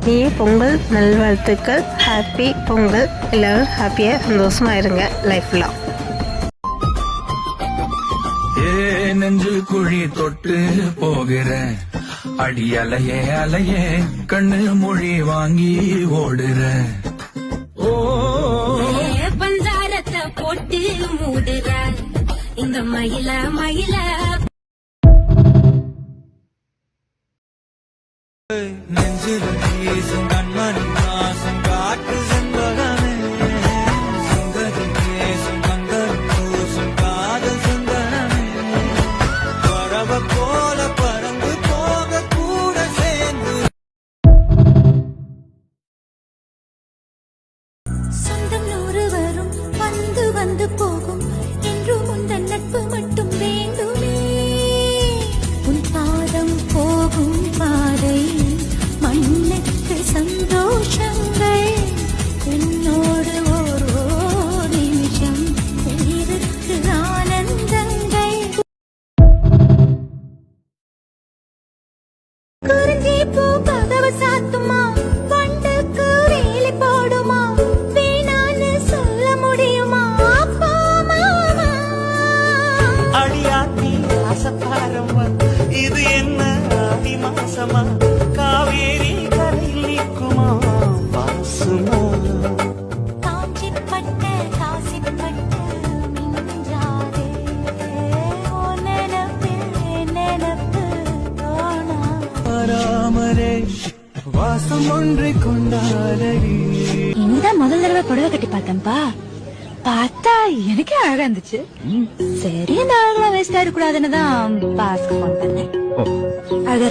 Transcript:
இனிய பொங்கல் நல்வாழ்த்துக்கள். ஹாப்பி பொங்கல். எல்லாரும் ஹாப்பியாக சந்தோஷமாக இருங்க லைஃப்லாம். நெஞ்சு குழி தொட்டு போகிறேன் அடி அலையே அலையே கண்ணு மொழி வாங்கி ஓடுறேன். ஓ பஞ்சாரத்தை போட்டு மூடுற இந்த மயில மயில நெஞ்சில் வீசும் கண்மணி வாசம் காட்டு செண்பகமே சுந்தரி பேசும் கந்தர் பூசும் காதல் சுந்தரமே பறவ போல பறந்து போக கூட சேர்ந்து சொந்தம் நூறு வரும் வந்து வந்து போகும் என்றும் உந்தன் நட்பு மட்டும் வேண்டுமே. உன் பாதம் போகும் பாதை மண்ணுக்கு சந்தோஷங்கள் என்னோடு ஓரோ நிமிஷம் உயிருக்கு ஆனந்தங்கள். குறிஞ்சி பூ கதவு சாத்துமா பண்டுக்கு வேலி போடுமா வேணான்னு சொல்ல முடியுமா அப்பா மாமா. அடியாத்தி ஆசப்பாரம்மா இது என்ன ஆதி மாசமா காவேரி கரையில் நிற்குமா பாசுமா காஞ்சிப்பட்ட காசிப்பட்டு மிஞ்சாதே ஓ நினப்பு தோணா. ராமரே வாசம் ஒன்றை கொண்டாடடி. இந்த முதல் தடவை புடவை கட்டி பார்த்தேன்ப்பா. பார்த்தா எனக்கே அழகா இருந்துச்சு. சரி இந்த அழகெல்லாம் வேஸ்ட் ஆயிடக்கூடாதுன்னு தான் பாஸ்க்கு போன் பண்ணேன். அழகா